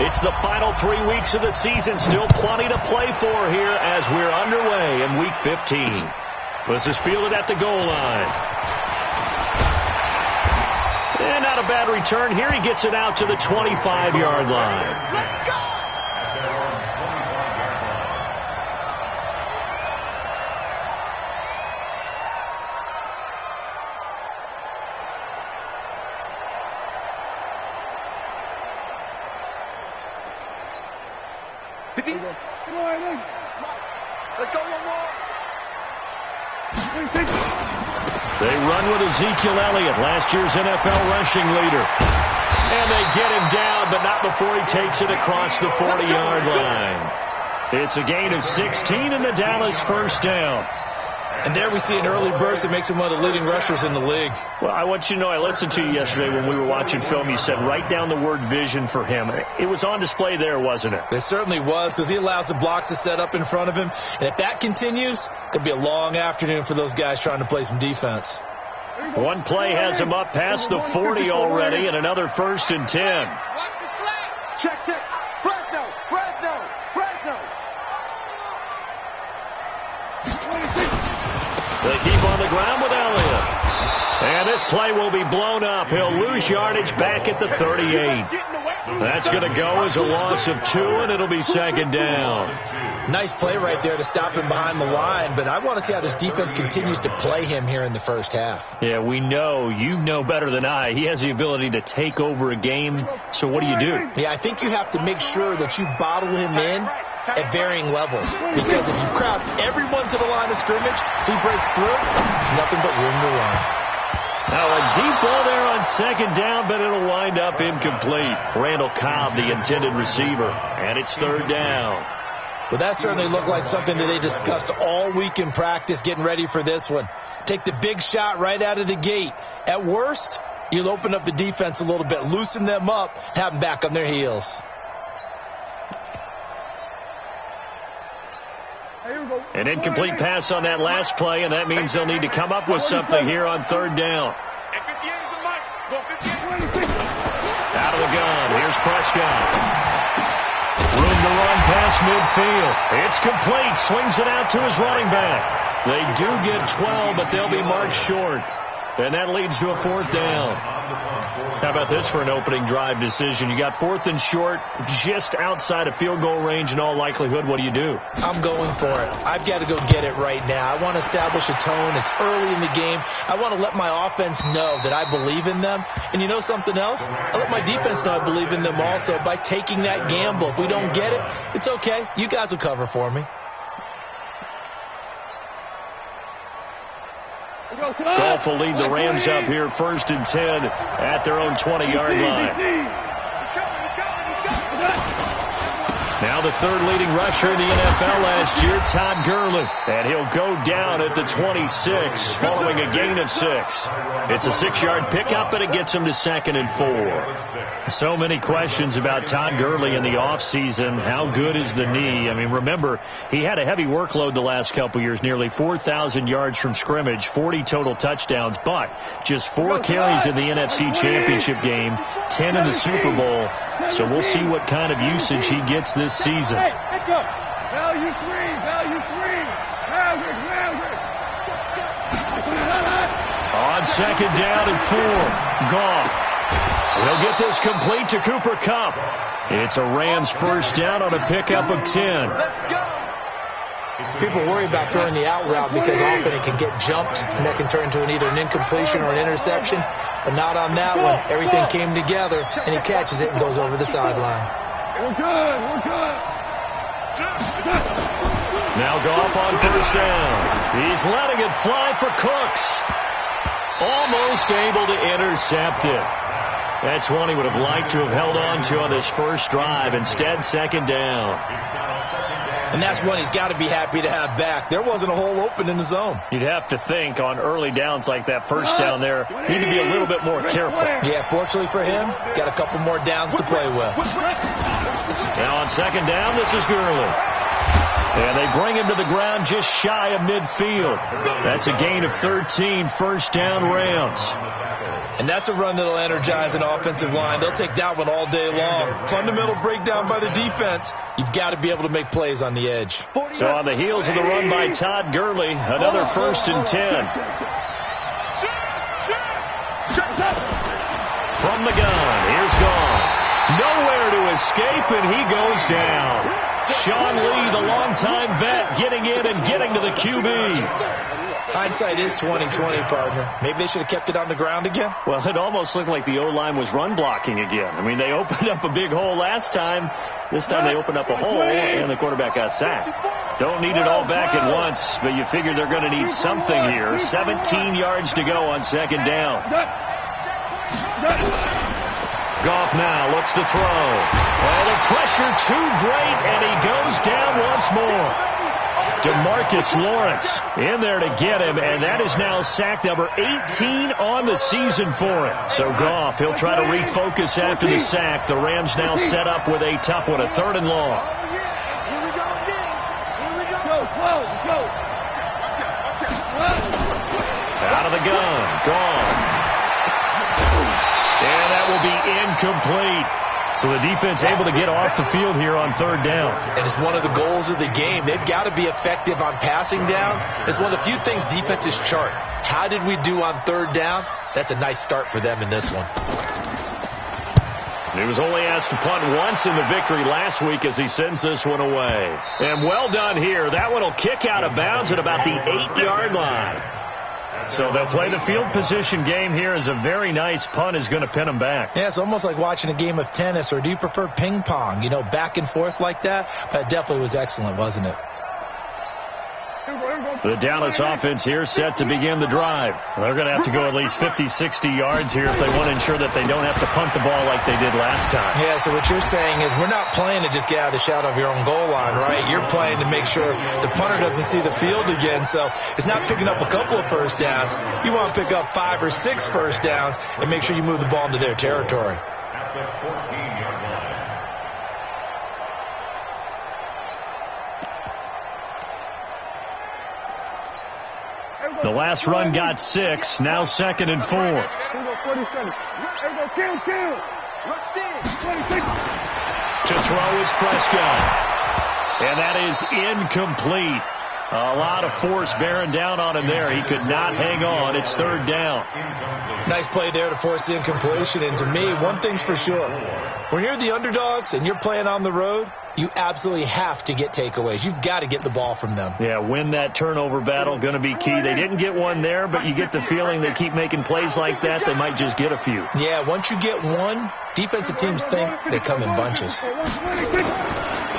It's the final 3 weeks of the season. Still plenty to play for here as we're underway in Week 15. This is fielded at the goal line. And not a bad return here. He gets it out to the 25-yard line. Let's go! Let's go one more. They run with Ezekiel Elliott, last year's NFL rushing leader. And they get him down, but not before he takes it across the 40-yard line. It's a gain of 16 in the Dallas first down. And there we see an early burst that makes him one of the leading rushers in the league. Well, I want you to know, I listened to you yesterday when we were watching film. You said write down the word vision for him. It was on display there, wasn't it? It certainly was, because he allows the blocks to set up in front of him. And if that continues, it'll be a long afternoon for those guys trying to play some defense. One play has him up past the 40 already, and another 1st and 10. Watch the slack. Check. Fresno. They keep on the ground with Elliott. And this play will be blown up. He'll lose yardage back at the 38. That's going to go as a loss of 2, and it'll be 2nd down. Nice play right there to stop him behind the line, but I want to see how this defense continues to play him here in the first half. Yeah, we know. You know better than I. He has the ability to take over a game, so what do? Yeah, I think you have to make sure that you bottle him in at varying levels, because if you crowd everyone to the line of scrimmage, if he breaks through, there's nothing but room to run. Now a deep ball there on 2nd down, but it'll wind up incomplete. Randall Cobb, the intended receiver, and it's 3rd down. Well, that certainly looked like something that they discussed all week in practice, getting ready for this one. Take the big shot right out of the gate. At worst, you'll open up the defense a little bit, loosen them up, have them back on their heels. An incomplete pass on that last play, and that means they'll need to come up with something here on 3rd down. Out of the gun. Here's Prescott. Room to run past midfield. It's complete. Swings it out to his running back. They do get 12, but they'll be marked short. And that leads to a 4th down. How about this for an opening drive decision? You got 4th and short, just outside of field goal range in all likelihood. What do you do? I'm going for it. I've got to go get it right now. I want to establish a tone. It's early in the game. I want to let my offense know that I believe in them. And you know something else? I let my defense know I believe in them also by taking that gamble. If we don't get it, it's okay. You guys will cover for me. Golf will lead the Rams up here 1st and 10 at their own 20-yard line. Now the 3rd leading rusher in the NFL last year, Todd Gurley. And he'll go down at the 26 following a gain of 6. It's a 6-yard pickup, and it gets him to 2nd and 4. So many questions about Todd Gurley in the offseason. How good is the knee? I mean, remember, he had a heavy workload the last couple years, nearly 4,000 yards from scrimmage, 40 total touchdowns, but just 4 carries in the NFC Championship game, 10 in the Super Bowl. So we'll see what kind of usage he gets this season. Value three. On 2nd down and 4, Goff. He'll get this complete to Cooper Kupp. It's a Rams 1st down on a pickup of 10. People worry about throwing the out route because often it can get jumped, and that can turn into either an incompletion or an interception. But not on that one. Everything came together, and he catches it and goes over the sideline. We're good. Now Goff on 1st down. He's letting it fly for Cooks. Almost able to intercept it. That's one he would have liked to have held on to on this first drive. Instead, 2nd down. And that's one he's got to be happy to have back. There wasn't a hole open in the zone. You'd have to think on early downs like that 1st down there, need to be a little bit more careful. Yeah, fortunately for him, got a couple more downs to play with. Now on 2nd down, this is Gurley. And they bring him to the ground just shy of midfield. That's a gain of 13, 1st down Rams. And that's a run that'll energize an offensive line. They'll take that one all day long. Fundamental breakdown by the defense. You've got to be able to make plays on the edge. So on the heels of the run by Todd Gurley, another 1st and 10. From the gun, here's gone. Nowhere to escape, and he goes down. Sean Lee, the longtime vet, getting in and getting to the QB. Hindsight is 20/20, partner. Maybe they should have kept it on the ground again. Well, it almost looked like the O-line was run blocking again. I mean, they opened up a big hole last time. This time they opened up a hole, and the quarterback got sacked. Don't need it all back at once, but you figure they're going to need something here. 17 yards to go on 2nd down. Goff now looks to throw. Oh, the pressure too great, and he goes down once more. DeMarcus Lawrence in there to get him, and that is now sack number 18 on the season for him. So Goff, he'll try to refocus after the sack. The Rams now set up with a tough one, a 3rd and long. Out of the gun, gone. And that will be incomplete. So the defense able to get off the field here on 3rd down. And it's one of the goals of the game. They've got to be effective on passing downs. It's one of the few things defenses chart. How did we do on 3rd down? That's a nice start for them in this one. He was only asked to punt once in the victory last week as he sends this one away. And well done here. That one will kick out of bounds at about the 8-yard line. So they'll play the field position game here as a very nice punt is going to pin them back. Yeah, it's almost like watching a game of tennis, or do you prefer ping pong? You know, back and forth like that? That definitely was excellent, wasn't it? The Dallas offense here set to begin the drive. They're going to have to go at least 50, 60 yards here if they want to ensure that they don't have to punt the ball like they did last time. Yeah, so what you're saying is we're not playing to just get out of the shadow of your own goal line, right? You're playing to make sure the punter doesn't see the field again. So it's not picking up a couple of first downs. You want to pick up 5 or 6 first downs and make sure you move the ball into their territory. The last run got 6, now 2nd and 4. To throw is Prescott. And that is incomplete. A lot of force bearing down on him there. He could not hang on. It's 3rd down. Nice play there to force the incompletion. And to me, one thing's for sure. When you're the underdogs and you're playing on the road, you absolutely have to get takeaways. You've got to get the ball from them. Yeah, win that turnover battle, going to be key. They didn't get one there, but you get the feeling they keep making plays like that, they might just get a few. Yeah, once you get one, defensive teams think they come in bunches.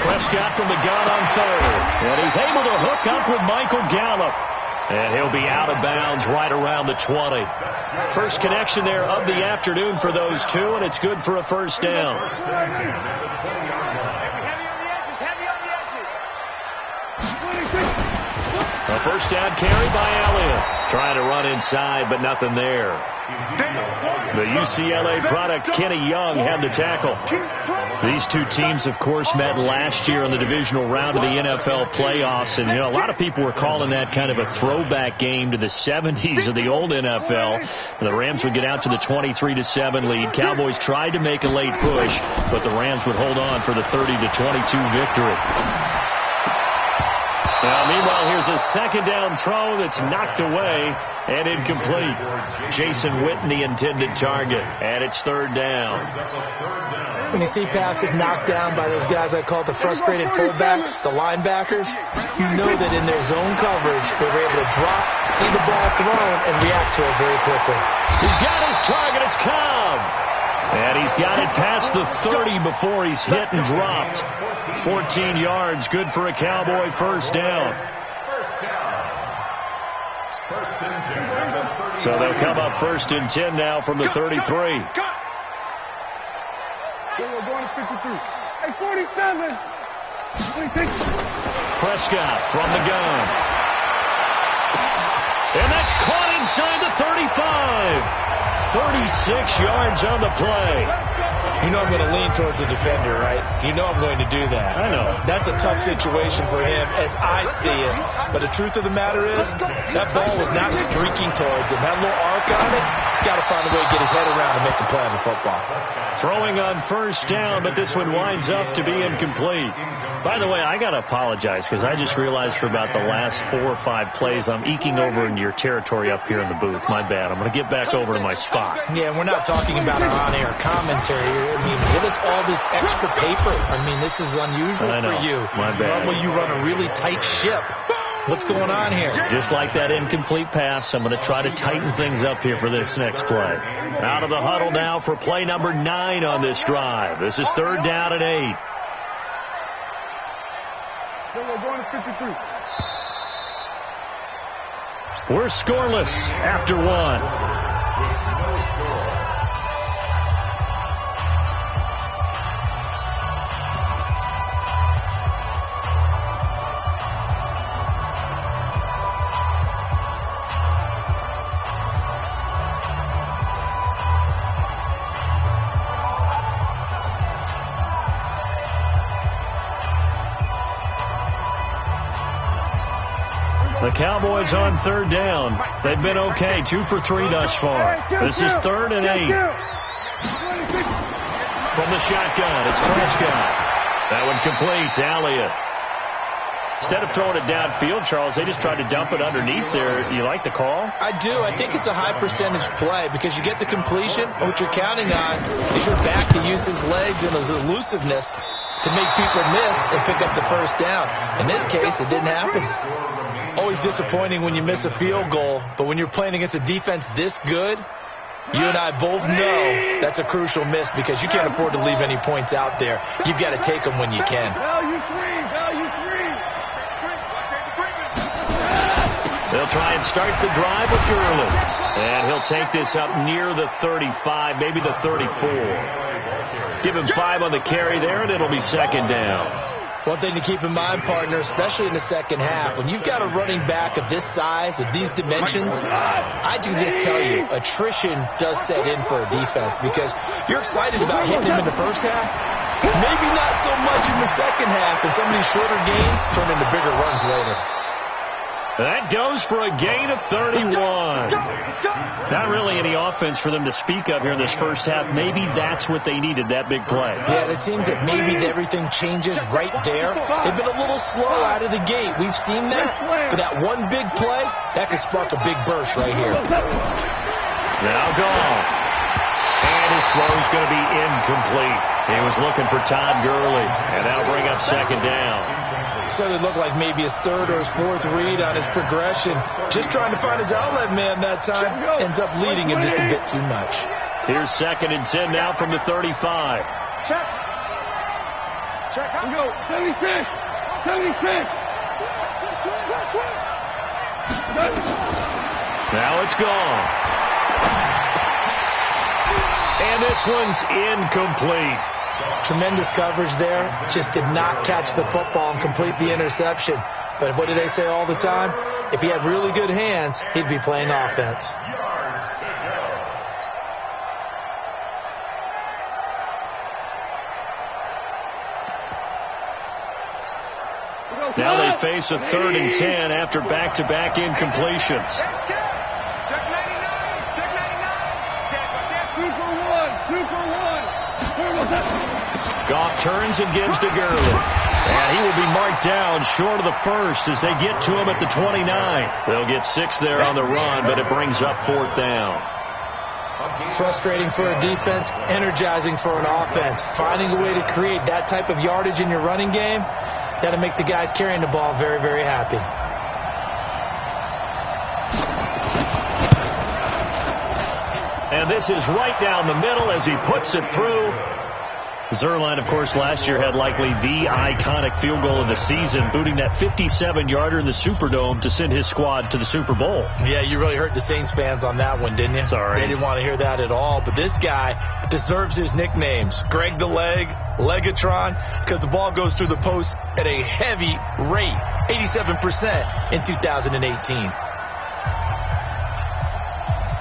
Prescott from the gun on 3rd. And he's able to hook up with Michael Gallup. And he'll be out of bounds right around the 20. First connection there of the afternoon for those two, and it's good for a 1st down. A 1st down carry by Elliott. Trying to run inside, but nothing there. The UCLA product, Kenny Young, had the tackle. These two teams, of course, met last year in the divisional round of the NFL playoffs. And, you know, a lot of people were calling that kind of a throwback game to the 70s of the old NFL. And the Rams would get out to the 23-7 lead. Cowboys tried to make a late push, but the Rams would hold on for the 30-22 victory. Now, meanwhile, here's a 2nd down throw that's knocked away and incomplete. Jason Witten, the intended target, and it's 3rd down. When you see passes knocked down by those guys I call the frustrated fullbacks, the linebackers, you know that in their zone coverage, they were able to drop, see the ball thrown, and react to it very quickly. He's got his target. It's Cobb. And he's got it past the 30 before he's hit and dropped. 14 yards, good for a Cowboy 1st down. So they'll come up 1st and 10 now from the 33. We're going to 53. Hey, 47. 26. Prescott from the gun. And that's caught inside the 35. 36 yards on the play. You know I'm going to lean towards the defender, right? You know I'm going to do that. I know. That's a tough situation for him as I see it. But the truth of the matter is, that ball was not streaking towards him. That little arc on it, he's got to find a way to get his head around and make the play on the football. Throwing on first down, but this one winds up to be incomplete. By the way, I got to apologize because I just realized for about the last 4 or 5 plays, I'm eking over into your territory up here in the booth. My bad. I'm going to get back over to my spot. Yeah, we're not talking about our on-air commentary. I mean, what is all this extra paper? I mean, this is unusual for you. My bad. Normally you run a really tight ship. What's going on here? Just like that incomplete pass, I'm going to try to tighten things up here for this next play. Out of the huddle now for play number 9 on this drive. This is 3rd down and 8. We're going to 53. We're scoreless after 1. The Cowboys on 3rd down. They've been okay. 2 for 3 thus far. This is 3rd and 8. From the shotgun, it's Prescott. That one completes. Elliott. Instead of throwing it downfield, Charles, they just tried to dump it underneath there. You like the call? I do. I think it's a high percentage play because you get the completion. And what you're counting on is your back to use his legs and his elusiveness to make people miss and pick up the first down. In this case, it didn't happen. Always disappointing when you miss a field goal, but when you're playing against a defense this good, you and I both know that's a crucial miss because you can't afford to leave any points out there. You've got to take them when you can. Value 3. They'll try and start the drive with Gurley. And he'll take this up near the 35, maybe the 34. Give him 5 on the carry there, and it'll be 2nd down. One thing to keep in mind, partner, especially in the second half, when you've got a running back of this size, of these dimensions, I can just tell you, attrition does set in for a defense because you're excited about hitting him in the first half, maybe not so much in the second half, and some of these shorter gains turn into bigger runs later. That goes for a gain of 31. Not really any offense for them to speak of here in this first half. Maybe that's what they needed, that big play. Yeah, it seems that maybe everything changes right there. They've been a little slow out of the gate. We've seen that. But that one big play, that could spark a big burst right here. Now gone. And his throw's going to be incomplete. He was looking for Todd Gurley. And that'll bring up 2nd down. Started to look like maybe his 3rd or his 4th read on his progression. Just trying to find his outlet man that time. Ends up leading him just a bit too much. Here's 2nd and 10 now from the 35. Check. We go. 76. Now it's gone. And this one's incomplete. Tremendous coverage there. Just did not catch the football and complete the interception. But what do they say all the time? If he had really good hands, he'd be playing offense. Now they face a 3rd and 10 after back-to-back incompletions. Goff turns and gives to Gurley. And he will be marked down short of the first as they get to him at the 29. They'll get 6 there on the run, but it brings up 4th down. Frustrating for a defense, energizing for an offense. Finding a way to create that type of yardage in your running game, that'll make the guys carrying the ball very, very happy. And this is right down the middle as he puts it through. Zuerlein, of course, last year had likely the iconic field goal of the season, booting that 57-yarder in the Superdome to send his squad to the Super Bowl. Yeah, you really hurt the Saints fans on that one, didn't you? Sorry. They didn't want to hear that at all. But this guy deserves his nicknames. Greg the Leg, Legatron, because the ball goes through the post at a heavy rate, 87% in 2018.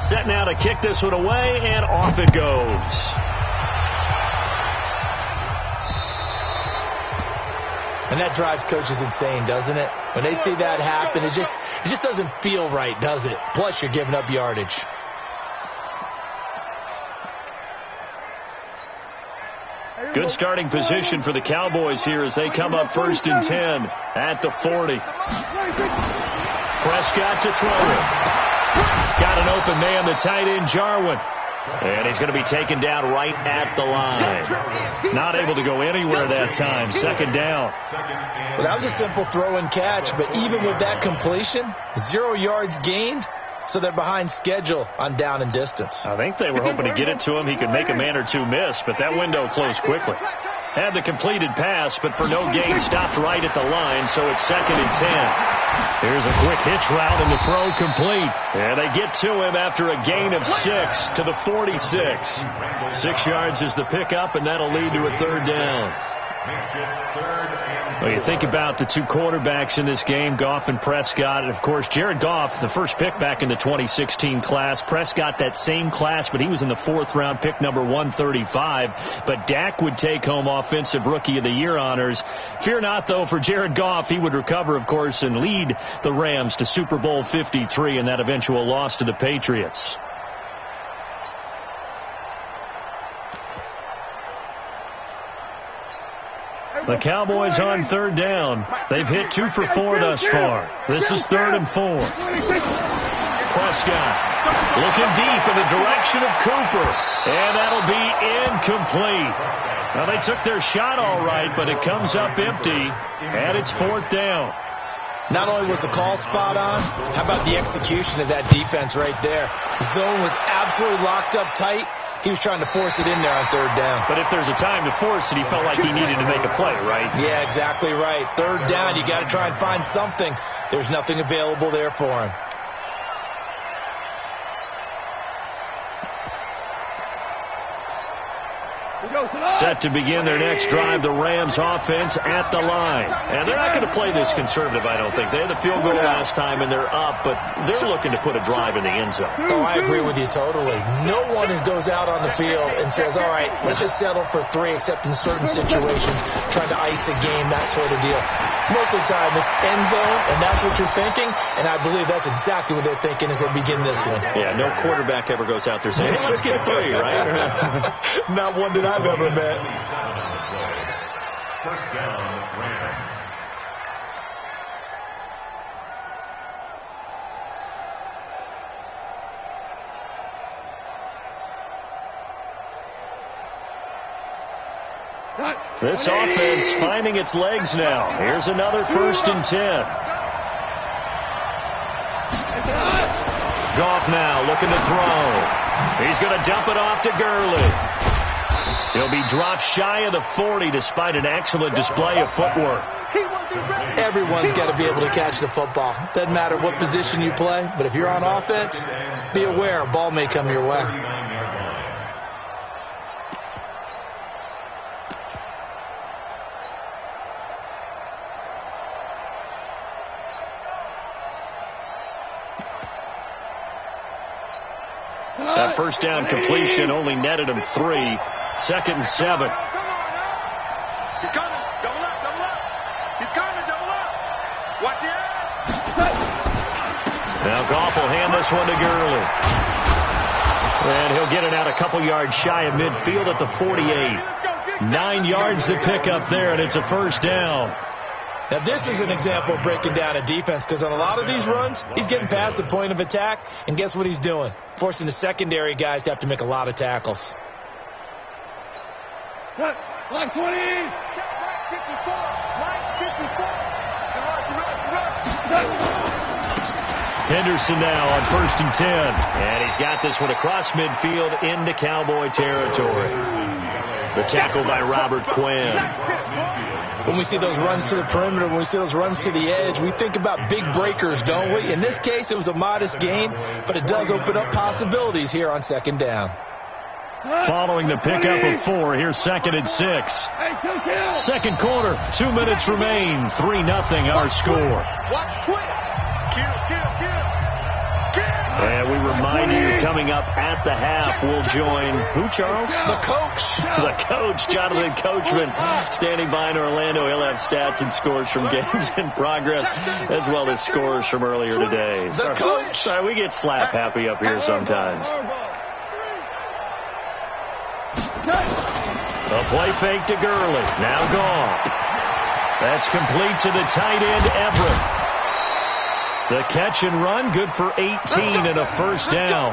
Set now to kick this one away, and off it goes. And that drives coaches insane, doesn't it? When they see that happen, it just doesn't feel right, does it? Plus, you're giving up yardage. Good starting position for the Cowboys here as they come up 1st and 10 at the 40. Prescott to throw it. Got an open man, the tight end, Jarwin. And he's going to be taken down right at the line. Not able to go anywhere that time. 2nd down. Well, that was a simple throw and catch, but even with that completion, 0 yards gained, so they're behind schedule on down and distance. I think they were hoping to get it to him. He could make a man or two miss, but that window closed quickly. Had the completed pass, but for no gain, stopped right at the line, so it's 2nd and 10. Here's a quick hitch route, and the throw complete. And they get to him after a gain of 6 to the 46. 6 yards is the pickup, and that'll lead to a 3rd down. Well, you think about the 2 quarterbacks in this game, Goff and Prescott. And, of course, Jared Goff, the first pick back in the 2016 class. Prescott, that same class, but he was in the 4th round, pick number 135. But Dak would take home Offensive Rookie of the Year honors. Fear not, though, for Jared Goff. He would recover, of course, and lead the Rams to Super Bowl 53 in that eventual loss to the Patriots. The Cowboys on 3rd down. They've hit 2 for 4 thus far. This is 3rd and 4. Prescott looking deep in the direction of Cooper. And that'll be incomplete. Now, they took their shot all right, but it comes up empty. And it's 4th down. Not only was the call spot on, how about the execution of that defense right there? The zone was absolutely locked up tight. He was trying to force it in there on 3rd down. But if there's a time to force it, he felt like he needed to make a play, right? Yeah, exactly right. 3rd down, you got to try and find something. There's nothing available there for him. Set to begin their next drive, the Rams offense at the line. And they're not going to play this conservative, I don't think. They had the field goal last time, and they're up, but they're looking to put a drive in the end zone. Oh, I agree with you totally. No one goes out on the field and says, all right, let's just settle for 3, except in certain situations, trying to ice a game, that sort of deal. Most of the time, it's end zone, and that's what you're thinking, and I believe that's exactly what they're thinking as they begin this one. Yeah, no quarterback ever goes out there saying, hey, let's get 3, right? Not one that I've ever met. First down, Rams. This offense finding its legs now. Here's another 1st and 10. Goff now looking to throw. He's going to dump it off to Gurley. He'll be dropped shy of the 40 despite an excellent display of footwork. Everyone's got to be able to catch the football. Doesn't matter what position you play, but if you're on offense, be aware a ball may come your way. That 1st down completion only netted him 3. 2nd and 7. He's coming. Double up, double up. He's coming, double up. Watch the edge. Now Goff will hand this one to Gurley. And he'll get it out a couple yards shy of midfield at the 48. 9 yards to pick up there, and it's a 1st down. Now, this is an example of breaking down a defense, because on a lot of these runs, he's getting past the point of attack, and guess what he's doing? Forcing the secondary guys to have to make a lot of tackles. Line 20. Line 54. Henderson now on 1st and 10. And he's got this one across midfield into Cowboy territory. The tackle by Robert Quinn. When we see those runs to the perimeter, when we see those runs to the edge, we think about big breakers, don't we? In this case, it was a modest gain, but it does open up possibilities here on 2nd down. Following the pickup of 4, here's 2nd and 6. 2nd quarter, 2 minutes remain. 3-0 our score. Watch quick. Kill. And we remind you, coming up at the half, we'll join who, Charles? The coach. The coach, Jonathan Coachman, standing by in Orlando. He'll have stats and scores from games in progress, as well as scores from earlier today. The coach. Sorry, we get slap happy up here sometimes. A play fake to Gurley. Now gone. That's complete to the tight end, Everett. The catch and run, good for 18 and a first down.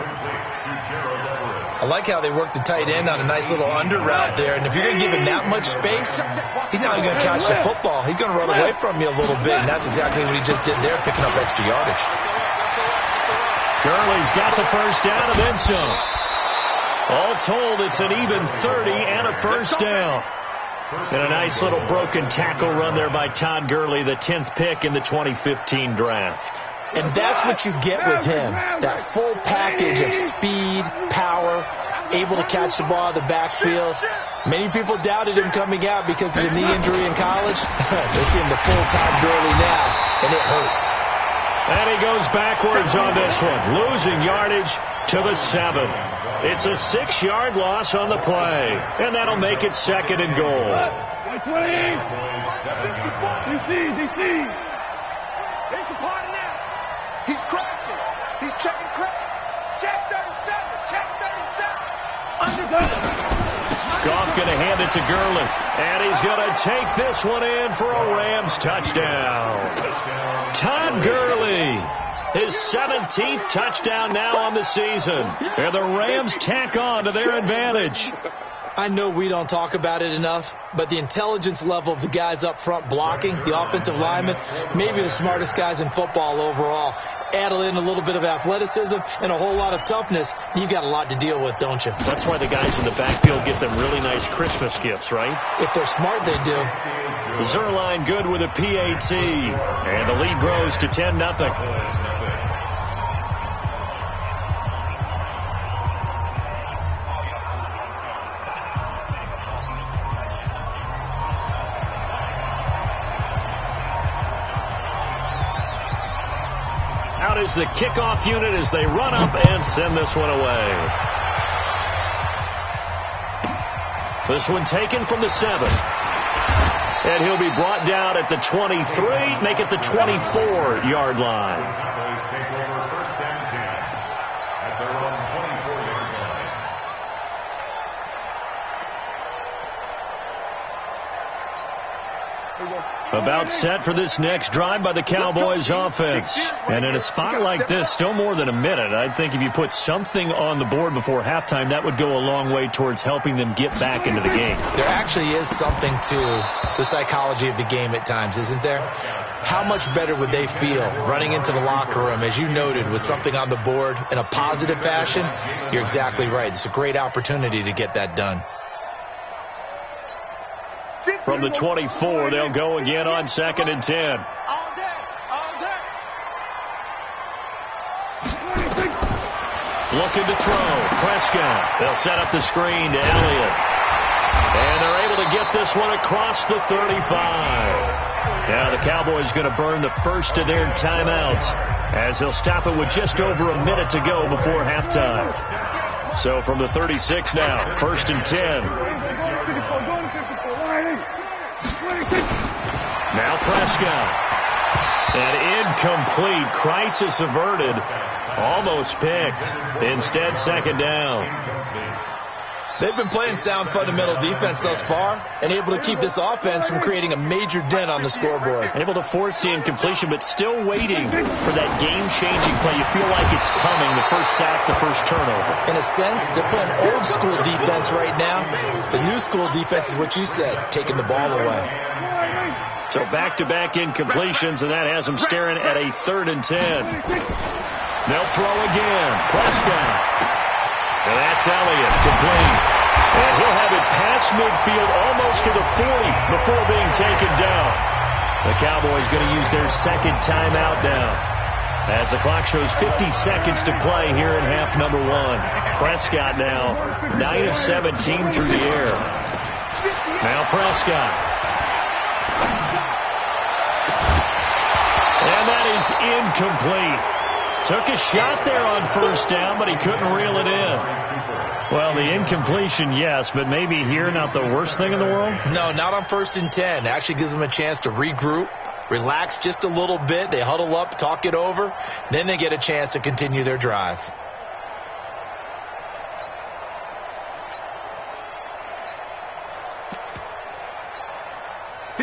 I like how they work the tight end on a nice little under route there. And if you're going to give him that much space, he's not even going to catch the football. He's going to run away from you a little bit, and that's exactly what he just did there, picking up extra yardage. Gurley's got the first down and then some. All told, it's an even 30 and a first down. And a nice little broken tackle run there by Todd Gurley, the 10th pick in the 2015 draft. And that's what you get with him, that full package of speed, power, able to catch the ball out of the backfield. Many people doubted him coming out because of the knee injury in college. They're seeing the full Todd Gurley now, and it hurts. And he goes backwards on this one, losing yardage to the 7. It's a 6-yard loss on the play, and that'll make it second and goal. DC. He's a party now. He's crashing. He's checking crack. Check 37. Check 37. Goff going to hand it to Gurley, and he's going to take this one in for a Rams touchdown. Todd Gurley, his 17th touchdown now on the season, and the Rams tack on to their advantage. I know we don't talk about it enough, but the intelligence level of the guys up front blocking, the offensive linemen, maybe the smartest guys in football overall. Add in a little bit of athleticism and a whole lot of toughness, you've got a lot to deal with, don't you? That's why the guys in the backfield get them really nice Christmas gifts, right? If they're smart, they do. Zerline good with a PAT, and the lead grows to 10-0. Out is the kickoff unit as they run up and send this one away. This one taken from the 7. And he'll be brought down at the 23, make it the 24-yard line. About set for this next drive by the Cowboys offense. And in a spot like this, still more than a minute, I think if you put something on the board before halftime, that would go a long way towards helping them get back into the game. There actually is something to the psychology of the game at times, isn't there? How much better would they feel running into the locker room, as you noted, with something on the board in a positive fashion? You're exactly right. It's a great opportunity to get that done. From the 24, they'll go again on 2nd and 10. All day. Looking to throw. Prescott. They'll set up the screen to Elliott. And they're able to get this one across the 35. Now the Cowboys going to burn the first of their timeouts, as they'll stop it with just over a minute to go before halftime. So from the 36 now, 1st and 10. Now Prescott. And incomplete. Crisis averted. Almost picked. Instead, 2nd down. They've been playing sound fundamental defense thus far and able to keep this offense from creating a major dent on the scoreboard. Able to force the incompletion, but still waiting for that game-changing play. You feel like it's coming, the first sack, the first turnover. In a sense, they're playing old-school defense right now. The new-school defense is what you said, taking the ball away. So back-to-back incompletions, and that has them staring at a 3rd and 10. They'll throw again. Prescott. And that's Elliott, complete. And he'll have it past midfield, almost to the 40 before being taken down. The Cowboys going to use their 2nd timeout now, as the clock shows 50 seconds to play here in half number 1. Prescott now 9 of 17 through the air. Now Prescott. And that is incomplete. took a shot there on first down, but he couldn't reel it in. Well, the incompletion, yes, but maybe here not the worst thing in the world? No, not on 1st and 10. Actually gives them a chance to regroup, relax just a little bit. They huddle up, talk it over. Then they get a chance to continue their drive.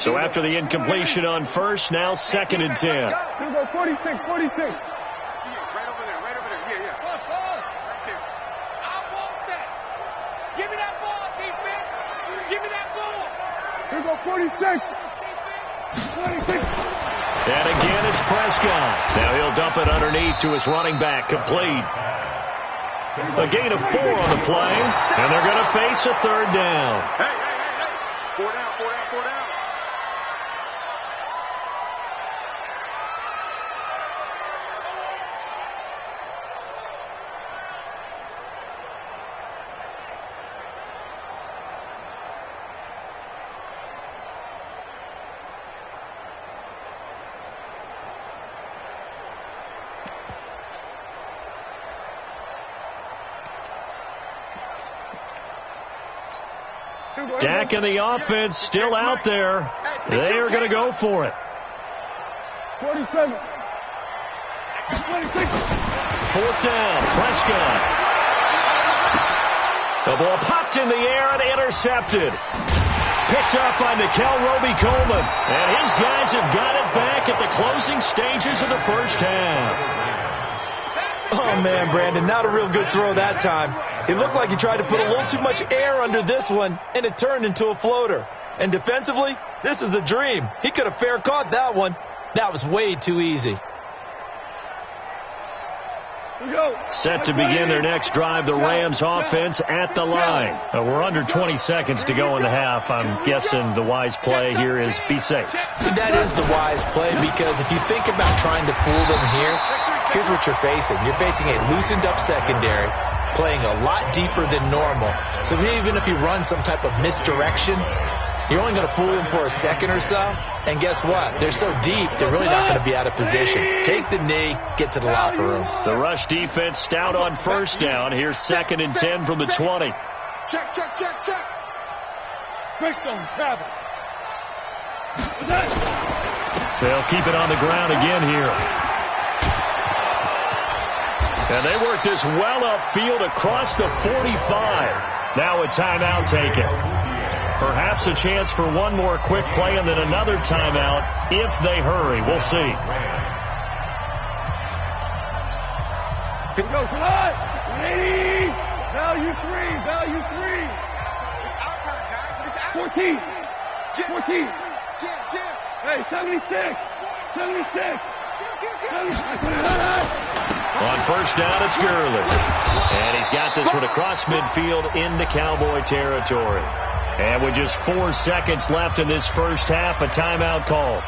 So after the incompletion on first, now 2nd and 10. Here we go, 46. Right over there. Yeah. Right there. I want that. Give me that ball, defense. Give me that ball. Here we go, 46. And again, it's Prescott. Now he'll dump it underneath to his running back, complete. A gain of 4 on the play, and they're going to face a 3rd down. Hey. 4 down. Dak and the offense still out there. They are going to go for it. 47. 4th down, Prescott. The ball popped in the air and intercepted. Picked up by Nickel Roby-Coleman. And his guys have got it back at the closing stages of the first half. Oh, man, Brandon, not a real good throw that time. It looked like he tried to put a little too much air under this one, and it turned into a floater. And defensively, this is a dream. He could have fair caught that one. That was way too easy. Set to begin their next drive, the Rams offense at the line. We're under 20 seconds to go in the half. I'm guessing the wise play here is be safe. That is the wise play, because if you think about trying to fool them here, here's what you're facing. You're facing a loosened up secondary, playing a lot deeper than normal. So even if you run some type of misdirection, you're only going to fool them for a second or so. And guess what? They're so deep, they're really not going to be out of position. Take the knee, get to the locker room. The rush defense stout on first down. Here's 2nd and 10 from the 20. Check. Greystone, travel. They'll keep it on the ground again here. And they work this well upfield across the 45. Now a timeout taken. Perhaps a chance for one more quick play and then another timeout if they hurry. We'll see. Go, come on! 180! Value three! It's our time, guys. It's our 14! Jim! Hey, 76! On first down, it's Gurley. And he's got this one across midfield into Cowboy territory. And with just 4 seconds left in this first half, a timeout call.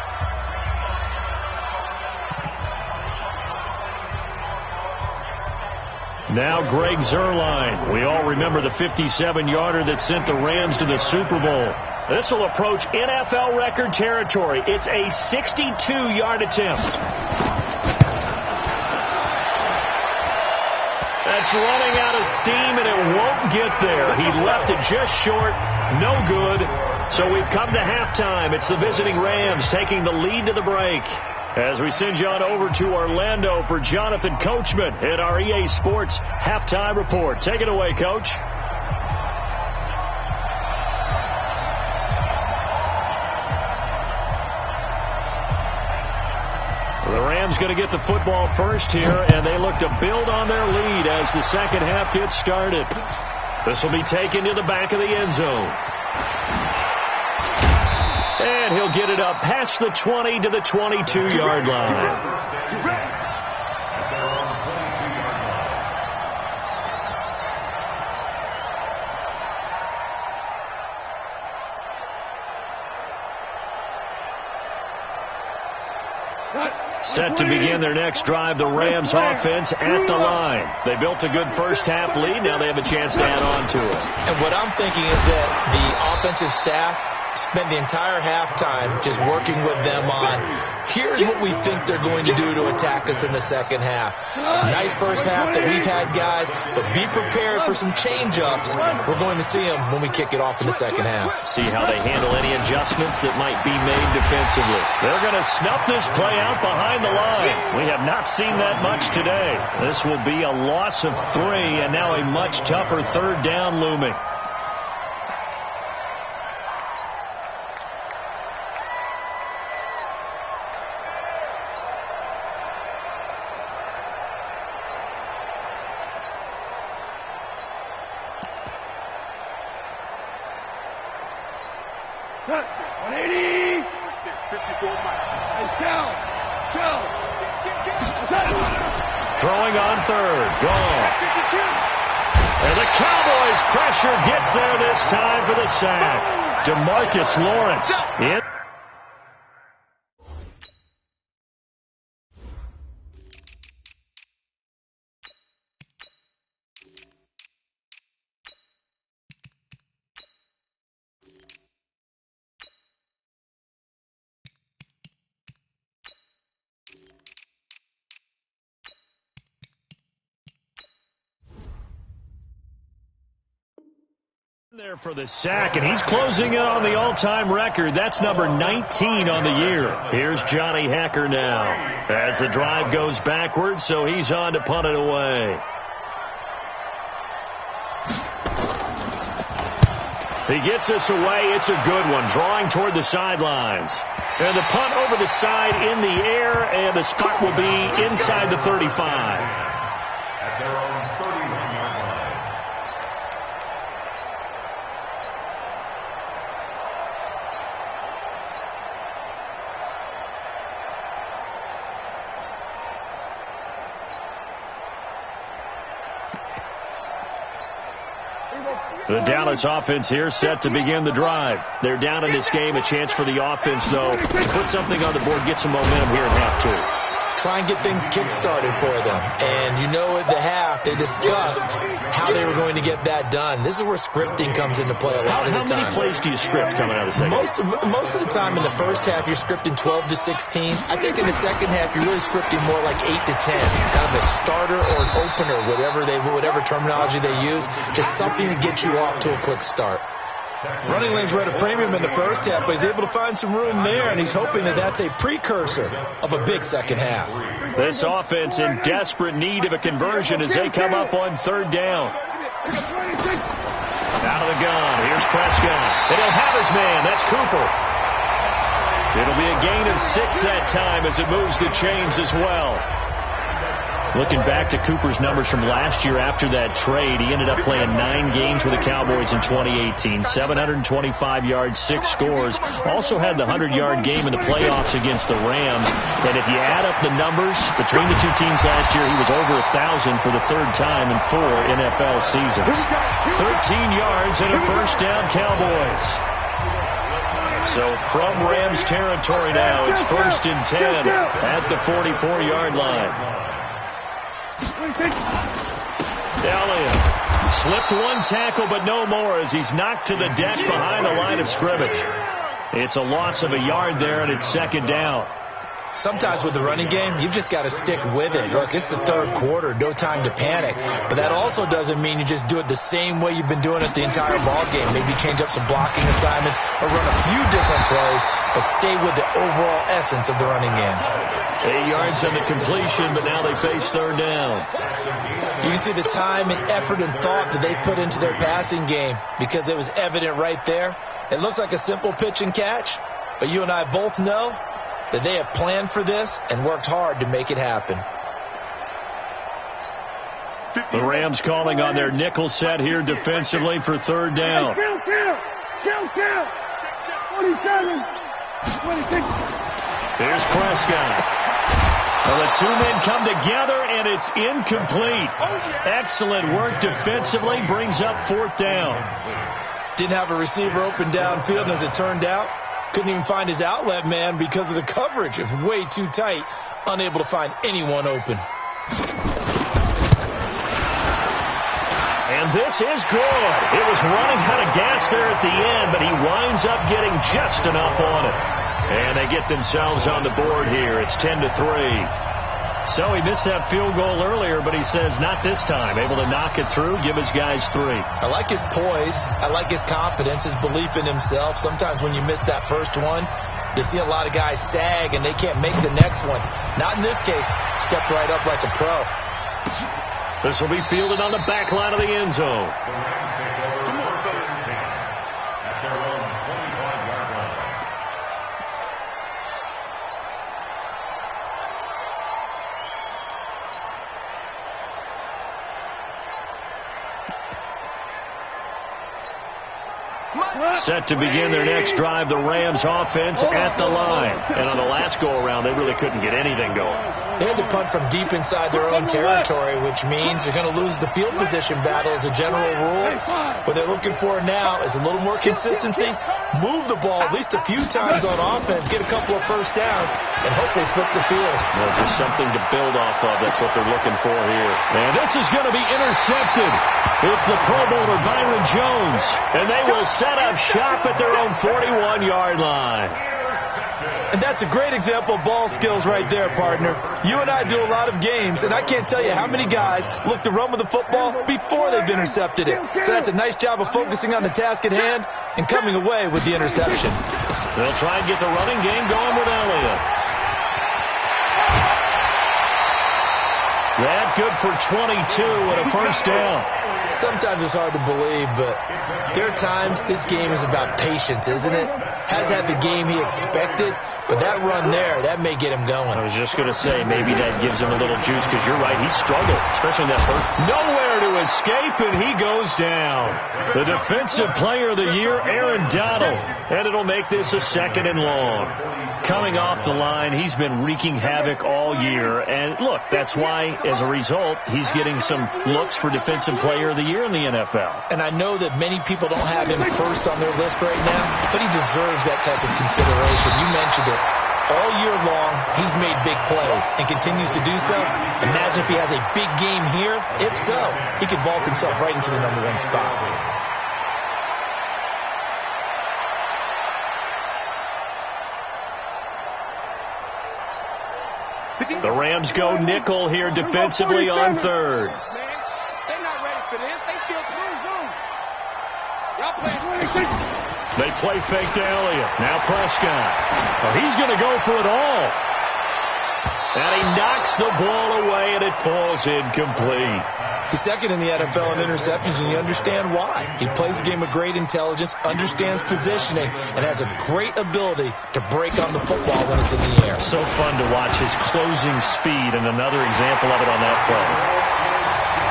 Now Greg Zuerlein. We all remember the 57-yarder that sent the Rams to the Super Bowl. This will approach NFL record territory. It's a 62-yard attempt. That's running out of steam, and it won't get there. He left it just short. No good. So we've come to halftime. It's the visiting Rams taking the lead to the break. As we send you on over to Orlando for Jonathan Coachman at our EA Sports Halftime Report. Take it away, Coach. The Rams going to get the football first here, and they look to build on their lead as the second half gets started. This will be taken to the back of the end zone. And he'll get it up past the 20 to the 22-yard line. Set to begin their next drive, the Rams offense at the line. They built a good first half lead. Now they have a chance to add on to it. And what I'm thinking is that the offensive staff spend the entire halftime just working with them on, here's what we think they're going to do to attack us in the second half. Nice first half that we've had, guys, but be prepared for some change-ups. We're going to see them when we kick it off in the second half. See how they handle any adjustments that might be made defensively. They're going to snuff this play out behind the line. We have not seen that much today. This will be a loss of 3, and now a much tougher third down looming. Cut. 180. 54 miles. Throwing on third. Gone. And the Cowboys' pressure gets there this time for the sack. DeMarcus Lawrence in. There for the sack, and he's closing in on the all-time record. That's number 19 on the year. Here's Johnny Hacker now as the drive goes backwards, so he's on to punt it away. He gets us away. It's a good one, drawing toward the sidelines. And the punt over the side in the air, and the spot will be inside the 35. At their own 31-yard line. The Dallas offense here set to begin the drive. They're down in this game. A chance for the offense, though, to put something on the board, get some momentum here in half 2. Try and get things kick-started for them. And you know at the half, they discussed how they were going to get that done. This is where scripting comes into play a lot of the time. How many plays do you script coming out of the second half? Most of the time in the first half, you're scripting 12 to 16. I think in the second half, you're really scripting more like 8 to 10. Kind of a starter or an opener, whatever terminology they use. Just something to get you off to a quick start. Running lanes were at a premium in the first half, but he's able to find some room there, and he's hoping that that's a precursor of a big second half. This offense in desperate need of a conversion as they come up on third down. Out of the gun. Here's Prescott. And he'll have his man. That's Cooper. It'll be a gain of 6 that time as it moves the chains as well. Looking back to Cooper's numbers from last year after that trade, he ended up playing 9 games with the Cowboys in 2018. 725 yards, 6 scores. Also had the 100-yard game in the playoffs against the Rams. And if you add up the numbers between the two teams last year, he was over 1,000 for the third time in 4 NFL seasons. 13 yards and a first down, Cowboys. So from Rams territory now, it's 1st and 10 at the 44-yard line. Elliott slipped one tackle, but no more as he's knocked to the deck behind the line of scrimmage. It's a loss of a yard there, and it's 2nd down. Sometimes with the running game, you've just got to stick with it. Look, it's the third quarter, no time to panic. But that also doesn't mean you just do it the same way you've been doing it the entire ball game. Maybe change up some blocking assignments or run a few different plays, but stay with the overall essence of the running game. 8 yards on the completion, but now they face third down. You can see the time and effort and thought that they put into their passing game because it was evident right there. It looks like a simple pitch and catch, but you and I both know that they have planned for this and worked hard to make it happen. The Rams calling on their nickel set here defensively for third down. Count. 27. 26. Here's Prescott. Well, the two men come together, and it's incomplete. Excellent work defensively, brings up 4th down. Didn't have a receiver open downfield, and as it turned out, couldn't even find his outlet man because of the coverage. It was way too tight, unable to find anyone open. And And this is good. It was running out of gas there at the end, but he winds up getting just enough on it. And they get themselves on the board here. It's 10-3. So he missed that field goal earlier, but he says not this time. Able to knock it through, give his guys 3. I like his poise. I like his confidence, his belief in himself. Sometimes when you miss that first one, you see a lot of guys sag and they can't make the next one. Not in this case. Stepped right up like a pro. This will be fielded on the back line of the end zone. Set to begin their next drive, the Rams offense at the line. And on the last go-around, they really couldn't get anything going. They had to punt from deep inside their own territory, which means they're going to lose the field position battle as a general rule. What they're looking for now is a little more consistency, move the ball at least a few times on offense, get a couple of first downs, and hopefully flip the field. Well, just something to build off of. That's what they're looking for here. And this is going to be intercepted. It's the Pro Bowler Byron Jones. And they will set up shop at their own 41-yard line. And that's a great example of ball skills right there, partner. You and I do a lot of games, and I can't tell you how many guys look to run with the football before they've intercepted it. So that's a nice job of focusing on the task at hand and coming away with the interception. They'll try and get the running game going with Elliott. That good for 22 and a first down. Sometimes it's hard to believe, but there are times this game is about patience, isn't it? Has had the game he expected, but that run there, that may get him going. I was just going to say, maybe that gives him a little juice, because you're right, he struggled, especially in that first. Nowhere to escape, and he goes down. The Defensive Player of the Year, Aaron Donald. And it'll make this a 2nd and long. Coming off the line, he's been wreaking havoc all year. And look, that's why, as a result, he's getting some looks for Defensive Player of the Year in the NFL. And I know that many people don't have him first on their list right now, but he deserves that type of consideration. You mentioned it. All year long, he's made big plays and continues to do so. Imagine if he has a big game here. If so, he could vault himself right into the number 1 spot. The Rams go nickel here defensively on 3rd. They're not ready for this. They still zoom. Y'all playing. They play fake to Elliott. Now Prescott. Oh, he's going to go for it all. And he knocks the ball away, and it falls incomplete. He's 2nd in the NFL in interceptions, and you understand why. He plays a game with great intelligence, understands positioning, and has a great ability to break on the football when it's in the air. So fun to watch his closing speed, and another example of it on that play.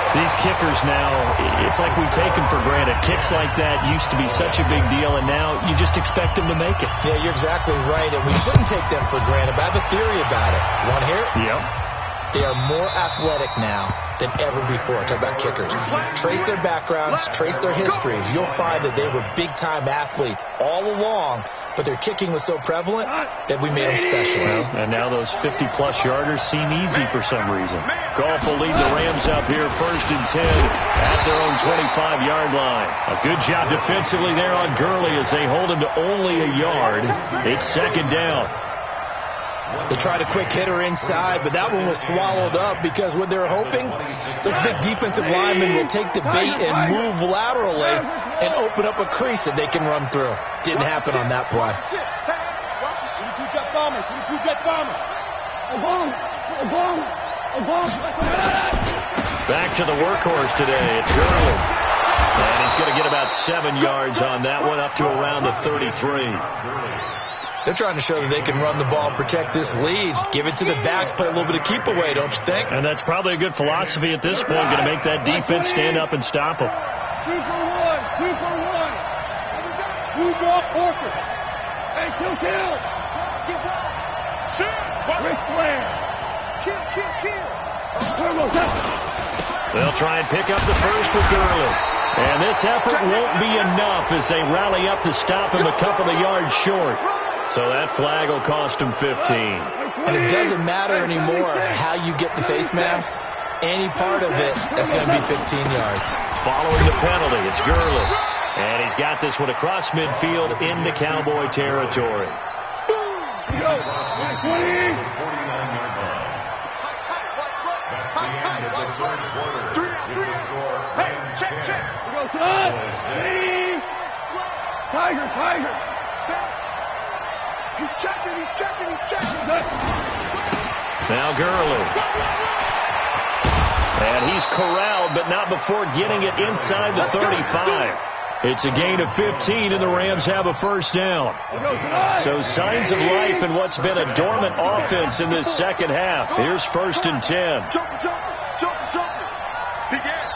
These kickers now, it's like we take them for granted. Kicks like that used to be such a big deal, and now you just expect them to make it. Yeah, you're exactly right, and we shouldn't take them for granted, but I have a theory about it. Want to hear it? Yep. They are more athletic now than ever before. Talk about kickers. Trace their backgrounds, trace their histories. You'll find that they were big-time athletes all along, but their kicking was so prevalent that we made them specialists. Well, and now those 50-plus yarders seem easy for some reason. Goff will lead the Rams up here 1st and 10 at their own 25-yard line. A good job defensively there on Gurley as they hold him to only a yard. It's 2nd down. They tried a quick hitter inside, but that one was swallowed up because what they're hoping, this big defensive lineman will take the bait and move laterally and open up a crease that they can run through. Didn't happen on that play. Back to the workhorse today. It's Gurley. And he's going to get about 7 yards on that one, up to around the 33. They're trying to show that they can run the ball and protect this lead. Give it to the backs, play a little bit of keep away, don't you think? And that's probably a good philosophy at this point, going to make that defense stand up and stop them. 2 for 1. 2 for 1. Blue ball Porter. Hey, kill. Shoot. Rick Flair. Kill. Turbo's out. They'll try and pick up the first with Gurley. And this effort won't be enough as they rally up to stop him a couple of yards short. So that flag will cost him 15. And it doesn't matter anymore how you get the face mask. Any part of it, that's going to be 15 yards. Following the penalty, it's Gurley. And he's got this one across midfield into Cowboy territory. Go. 20. That's the end of the third quarter. Hey, check. Go, son. Tiger. He's checking. Now Gurley. And he's corralled, but not before getting it inside the 35. It's a gain of 15, and the Rams have a first down. So signs of life in what's been a dormant offense in this second half. Here's 1st and 10. Jump. Big air.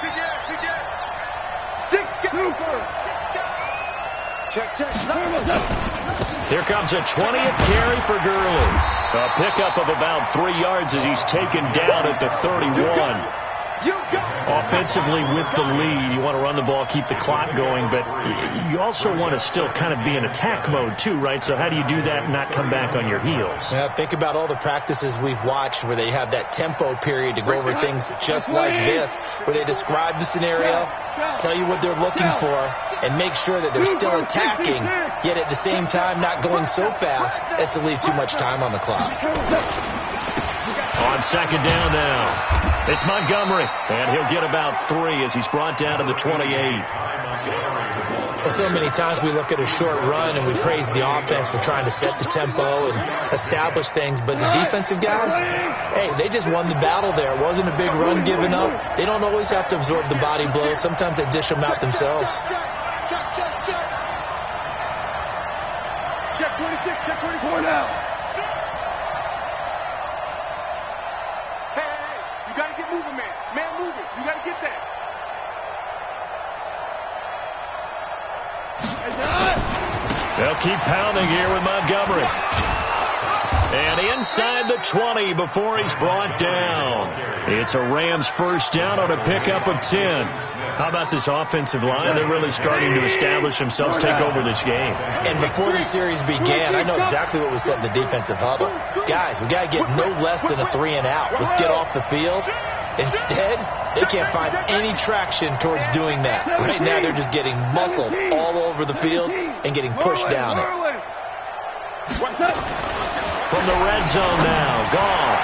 Stick. Check. Here comes a 20th carry for Gurley. A pickup of about 3 yards as he's taken down at the 31. Offensively with the lead, you want to run the ball, keep the clock going, but you also want to still kind of be in attack mode too, right? So how do you do that and not come back on your heels? Yeah, think about all the practices we've watched where they have that tempo period to go over things just like this, where they describe the scenario, tell you what they're looking for, and make sure that they're still attacking, yet at the same time not going so fast as to leave too much time on the clock. On second down now. It's Montgomery, and he'll get about 3 as he's brought down to the 28. Well, so many times we look at a short run and we praise the offense for trying to set the tempo and establish things, but the defensive guys, hey, they just won the battle there. It wasn't a big run given up. They don't always have to absorb the body blows. Sometimes they dish them out themselves. Check 26, check 24 now. You got to get moving, man. Man moving. You got to get that. They'll keep pounding here with Montgomery. And inside the 20 before he's brought down. It's a Rams first down on a pickup of 10. How about this offensive line? They're really starting to establish themselves, take over this game. And before the series began, I know exactly what was said in the defensive huddle. Guys, we got to get no less than a 3 and out. Let's get off the field. Instead, they can't find any traction towards doing that. Right now, they're just getting muscled all over the field and getting pushed down it. From the red zone now, gone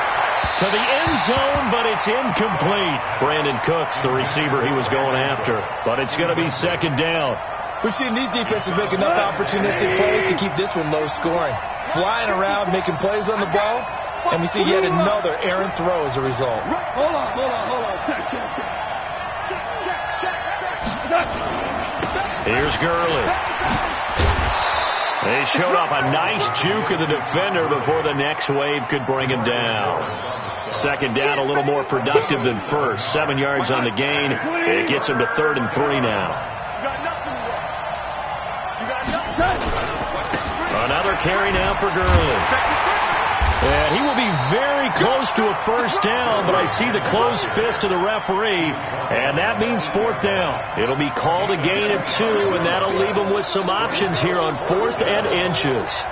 to the end zone, but it's incomplete. Brandon Cooks, the receiver he was going after, but it's going to be second down. We've seen these defenses make enough opportunistic plays to keep this one low scoring. Flying around, making plays on the ball, and we see yet another errant throw as a result. Hold on. Check. Here's Gurley. They showed off a nice juke of the defender before the next wave could bring him down. Second down, a little more productive than first. 7 yards on the gain. It gets him to 3rd and 3 now. Another carry now for Gurley. And he will be very close to a first down, but I see the closed fist of the referee, and that means 4th down. It'll be called a gain of 2, and that'll leave him with some options here on 4th and inches.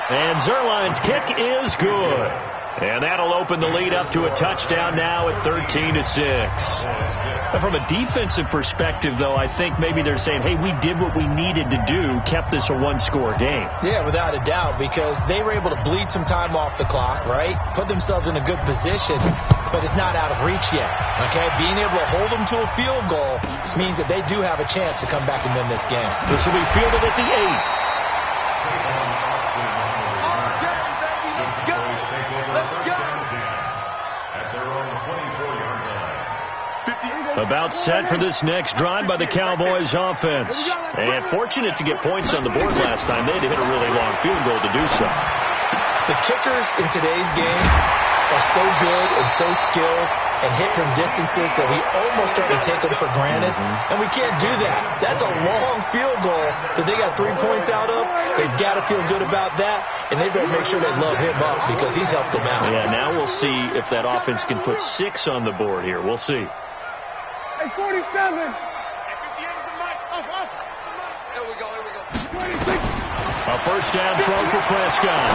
And Zerline's kick is good. And that'll open the lead up to a touchdown now at 13-6. From a defensive perspective, though, I think maybe they're saying, hey, we did what we needed to do, kept this a one-score game. Yeah, without a doubt, because they were able to bleed some time off the clock, right? Put themselves in a good position, but it's not out of reach yet, okay? Being able to hold them to a field goal means that they do have a chance to come back and win this game. This will be fielded at the 8. About set for this next drive by the Cowboys offense. And fortunate to get points on the board last time. They had to hit a really long field goal to do so. The kickers in today's game are so good and so skilled and hit from distances that we almost start to take them for granted. And we can't do that. That's a long field goal that they got 3 points out of. They've got to feel good about that. And they better make sure they love him up because he's helped them out. Yeah, now we'll see if that offense can put 6 on the board here. We'll see. Hey, 47. There we go. 26. A first down throw for Prescott.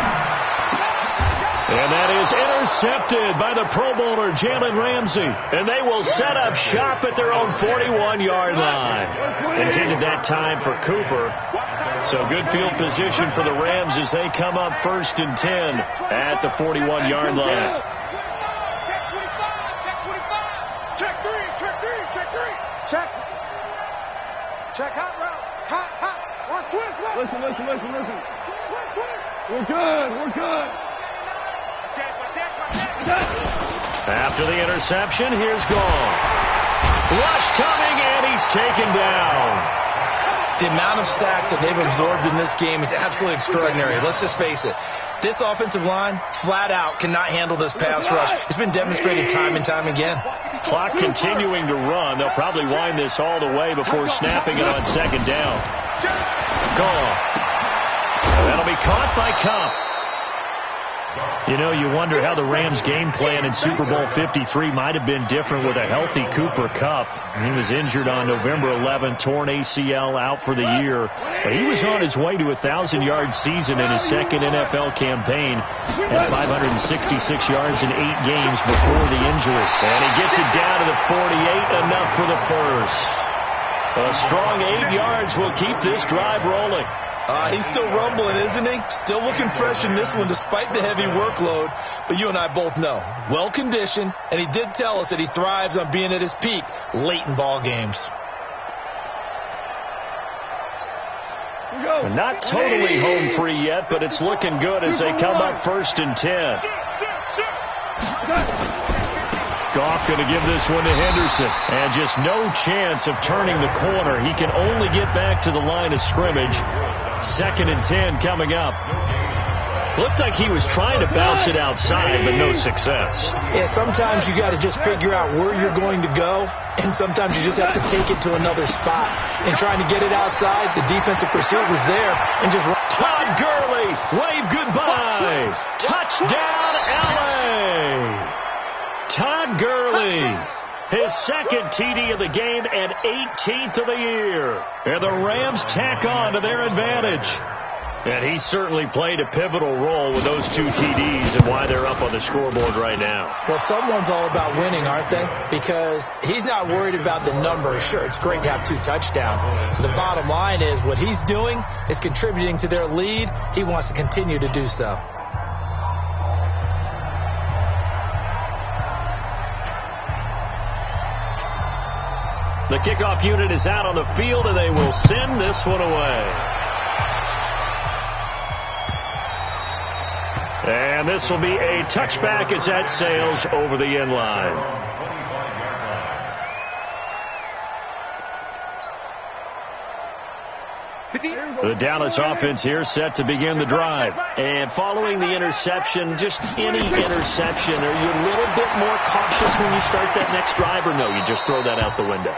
And that is intercepted by the Pro Bowler, Jalen Ramsey. And they will set up shop at their own 41-yard line. Intended that time for Cooper. So good field position for the Rams as they come up 1st and 10 at the 41-yard line. Check 3, check 3, check 3. Check. Check hot route. Hot. Watch twist, look. Listen. We're good. After the interception, here's Gall. Rush coming, and he's taken down. The amount of sacks that they've absorbed in this game is absolutely extraordinary. Let's just face it. This offensive line, flat out, cannot handle this pass rush. It's been demonstrated time and time again. Clock continuing to run. They'll probably wind this all the way before snapping it on 2nd down. Gall. That'll be caught by Cup. You know, you wonder how the Rams' game plan in Super Bowl 53 might have been different with a healthy Cooper Kupp. He was injured on November 11th, torn ACL, out for the year. But he was on his way to a 1,000-yard season in his second NFL campaign at 566 yards in 8 games before the injury. And he gets it down to the 48, enough for the first. A strong 8 yards will keep this drive rolling. He's still rumbling, isn't he? Still looking fresh in this one despite the heavy workload. But you and I both know, well-conditioned, and he did tell us that he thrives on being at his peak late in ball games. Not totally home free yet, but it's looking good as they come up 1st and 10. Goff going to give this one to Henderson. And just no chance of turning the corner. He can only get back to the line of scrimmage. 2nd and 10 coming up. Looked like he was trying to bounce it outside, but no success. Yeah, sometimes you got to just figure out where you're going to go, and sometimes you just have to take it to another spot. And trying to get it outside, the defensive pursuit was there, and just... Todd Gurley, wave goodbye. Touchdown, L.A. Todd Gurley, his 2nd TD of the game and 18th of the year. And the Rams tack on to their advantage. And he certainly played a pivotal role with those 2 TDs and why they're up on the scoreboard right now. Well, someone's all about winning, aren't they? Because he's not worried about the number. Sure, it's great to have 2 touchdowns. The bottom line is what he's doing is contributing to their lead. He wants to continue to do so. The kickoff unit is out on the field, and they will send this one away. And this will be a touchback as that sails over the end line. The Dallas offense here set to begin the drive. And following the interception, just any interception, are you a little bit more cautious when you start that next drive, or no, you just throw that out the window?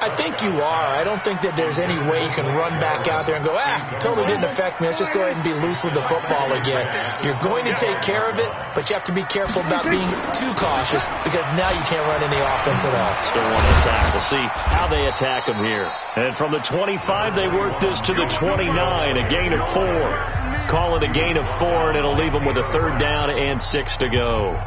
I think you are. I don't think that there's any way you can run back out there and go, totally didn't affect me. Let's just go ahead and be loose with the football again. You're going to take care of it, but you have to be careful about being too cautious because now you can't run any offense at all. Still want to attack. We'll see how they attack them here. And from the 25, they work this to the 29, a gain of 4. Call it a gain of 4, and it'll leave them with a 3rd down and 6 to go.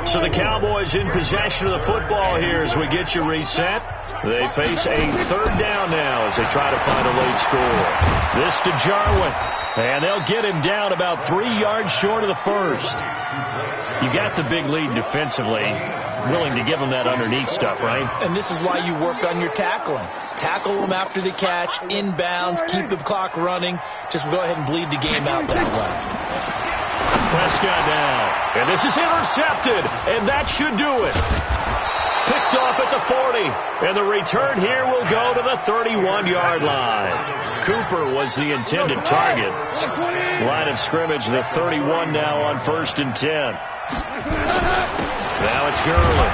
So the Cowboys in possession of the football here as we get you reset. They face a 3rd down now as they try to find a late score. This to Jarwin, and they'll get him down about 3 yards short of the first. You got the big lead defensively, willing to give him that underneath stuff, right? And this is why you work on your tackling. Tackle them after the catch, inbounds, keep the clock running. Just go ahead and bleed the game out that way. Prescott now, and this is intercepted, and that should do it. Picked off at the 40, and the return here will go to the 31-yard line. Cooper was the intended target. Line of scrimmage, the 31 now on 1st and 10. Now it's Gurley.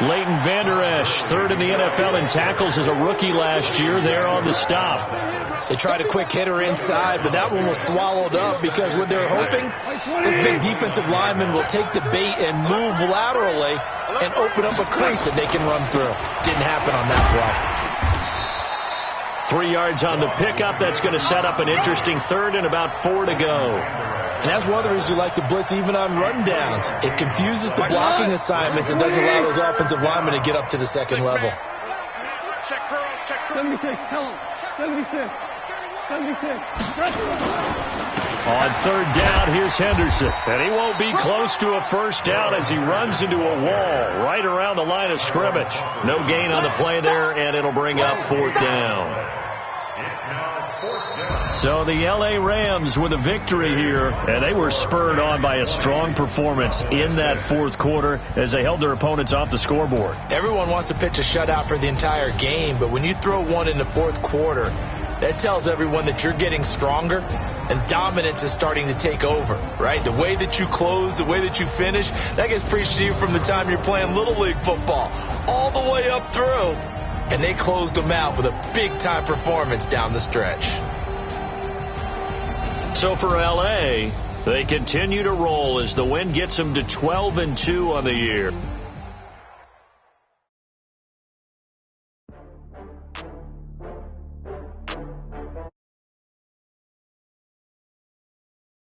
Leighton Vander Esch, 3rd in the NFL in tackles as a rookie last year. There on the stop. They tried a quick hitter inside, but that one was swallowed up because what they're hoping, this big defensive lineman will take the bait and move laterally and open up a crease that they can run through. Didn't happen on that play. 3 yards on the pickup. That's going to set up an interesting 3rd and about 4 to go. And that's one of the reasons you like to blitz even on run downs. It confuses the blocking assignments and doesn't allow those offensive linemen to get up to the second level. Check curls, check curls. 76, tell him. 76. 76. On third down, here's Henderson. And he won't be close to a first down as he runs into a wall right around the line of scrimmage. No gain on the play there, and it'll bring up fourth down. It's now fourth down. So the L.A. Rams with a victory here, and they were spurred on by a strong performance in that fourth quarter as they held their opponents off the scoreboard. Everyone wants to pitch a shutout for the entire game, but when you throw one in the fourth quarter, that tells everyone that you're getting stronger and dominance is starting to take over, right? The way that you close, the way that you finish, that gets preached to you from the time you're playing Little League football all the way up through. And they closed them out with a big-time performance down the stretch. So for L.A., they continue to roll as the win gets them to 12-2 on the year.